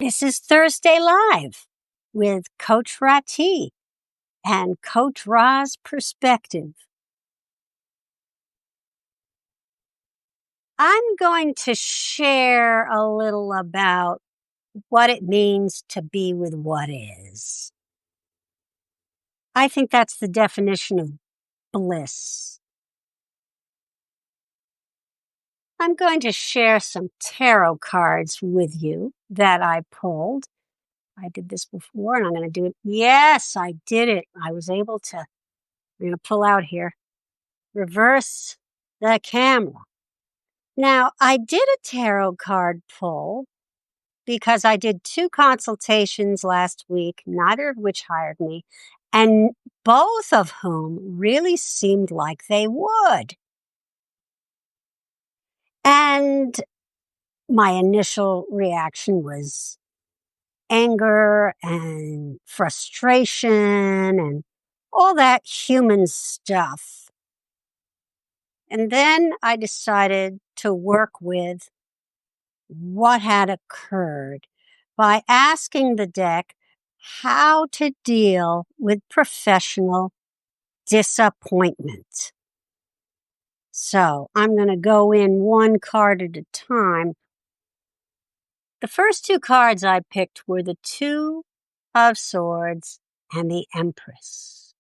This is Thursday Live with Coach Rahti and Coach Ra's perspective. I'm going to share a little about what it means to be with what is. I think that's the definition of bliss. I'm going to share some tarot cards with you that I pulled. I did this before and I'm going to do it. Yes, I did it. I was able to, I'm going to pull out here. Reverse the camera. Now, I did a tarot card pull because I did 2 consultations last week, neither of which hired me, and both of whom really seemed like they would. And my initial reaction was anger and frustration and all that human stuff. And then I decided to work with what had occurred by asking the deck how to deal with professional disappointment. So I'm going to go in one card at a time. The first 2 cards I picked were the 2 of Swords and the Empress.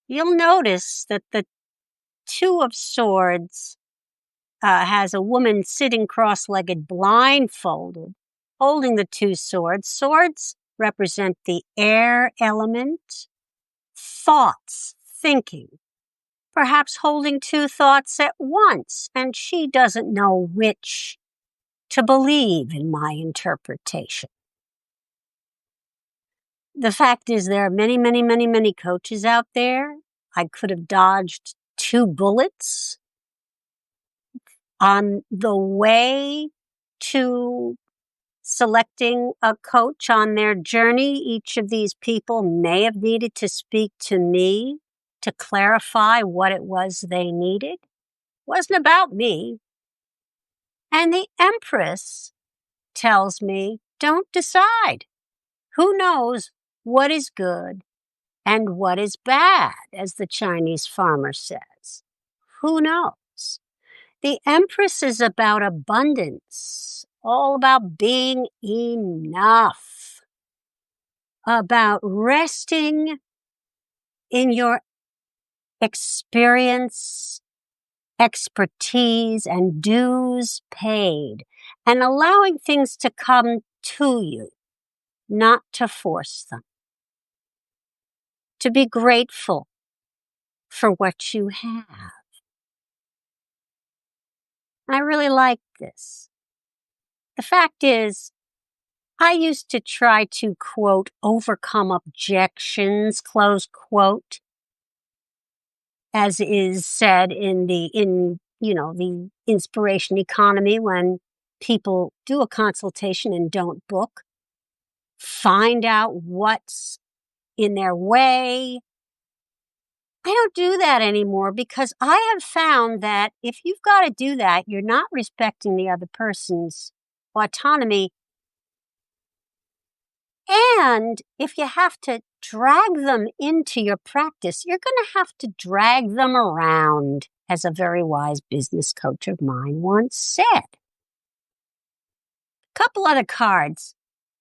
You'll notice that the 2 of Swords has a woman sitting cross-legged, blindfolded, holding the 2 swords. Swords represent the air element, thoughts, thinking, perhaps holding 2 thoughts at once, and she doesn't know which to believe in my interpretation. The fact is there are many, many, many, many coaches out there. I could have dodged 2 bullets. On the way to selecting a coach on their journey, each of these people may have needed to speak to me to clarify what it was they needed. It wasn't about me. And the Empress tells me, don't decide. Who knows what is good and what is bad, as the Chinese farmer says? Who knows? The Empress is about abundance, all about being enough, about resting in your experience, expertise, and dues paid, and allowing things to come to you, not to force them. To be grateful for what you have. I really like this. The fact is, I used to try to, quote, overcome objections, close quote, as is said in the inspiration economy when people do a consultation and don't book, find out what's in their way. I don't do that anymore because I have found that if you've got to do that, you're not respecting the other person's autonomy. And if you have to drag them into your practice, you're going to have to drag them around, as a very wise business coach of mine once said. A couple other cards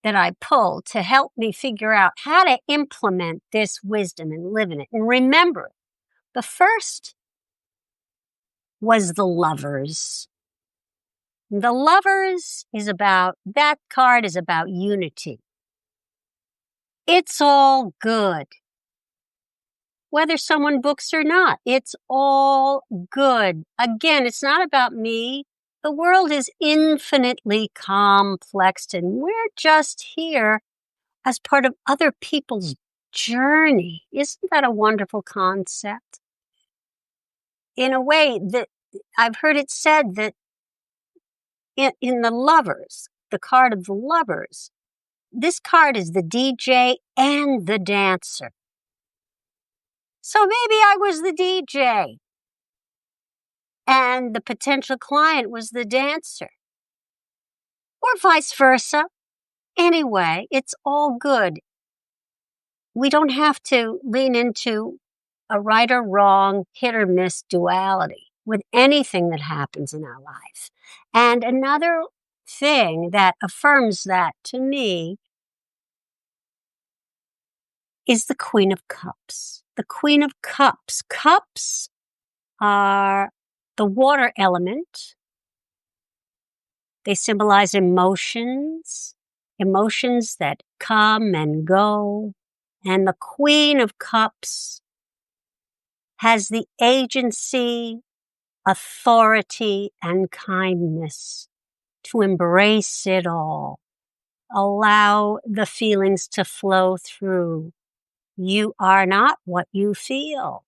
that I pulled to help me figure out how to implement this wisdom and live in it. And remember, the first was the Lovers. The Lovers that card is about unity. It's all good. Whether someone books or not, it's all good. Again, it's not about me. The world is infinitely complex, and we're just here as part of other people's journey. Isn't that a wonderful concept? In a way that I've heard it said that in the Lovers, the card of the Lovers, this card is the DJ and the dancer. So maybe I was the DJ and the potential client was the dancer. or vice versa. Anyway, it's all good. We don't have to lean into a right or wrong, hit or miss duality with anything that happens in our life. And another thing that affirms that to me is the Queen of Cups. The Queen of Cups. Cups are the water element. They symbolize emotions that come and go. And the Queen of Cups has the agency, authority, and kindness to embrace it all. Allow the feelings to flow through. You are not what you feel.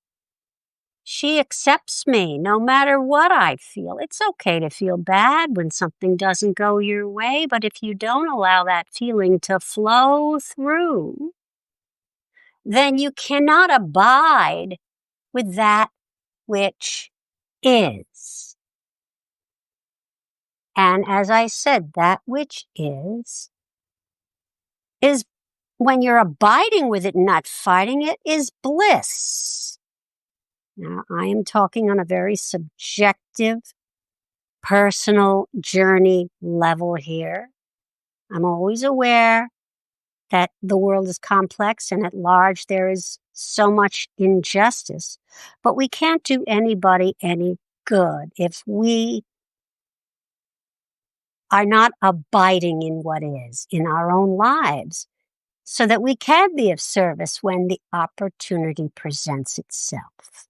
She accepts me no matter what I feel. It's okay to feel bad when something doesn't go your way, but if you don't allow that feeling to flow through, then you cannot abide with that which is. And as I said, that which is when you're abiding with it and not fighting it, is bliss. Now, I am talking on a very subjective, personal journey level here. I'm always aware that the world is complex and at large there is so much injustice, but we can't do anybody any good if we are not abiding in what is in our own lives, so that we can be of service when the opportunity presents itself.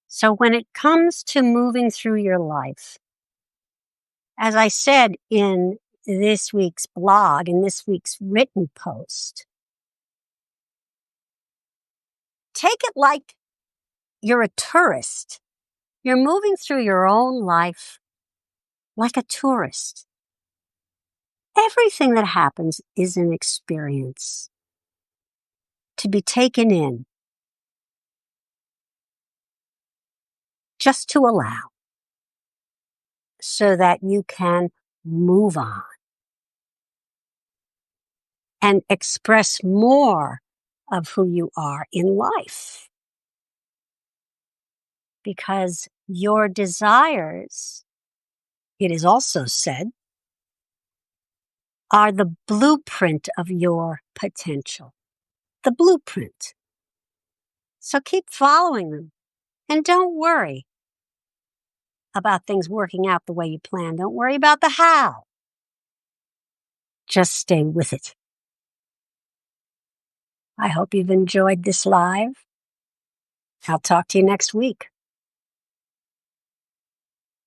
So when it comes to moving through your life, as I said in this week's blog, in this week's written post, take it like you're a tourist. You're moving through your own life like a tourist. Everything that happens is an experience to be taken in, just to allow, so that you can move on and express more of who you are in life. Because your desires, it is also said, are the blueprint of your potential. The blueprint. So keep following them and don't worry about things working out the way you plan. Don't worry about the how. Just stay with it. I hope you've enjoyed this live. I'll talk to you next week.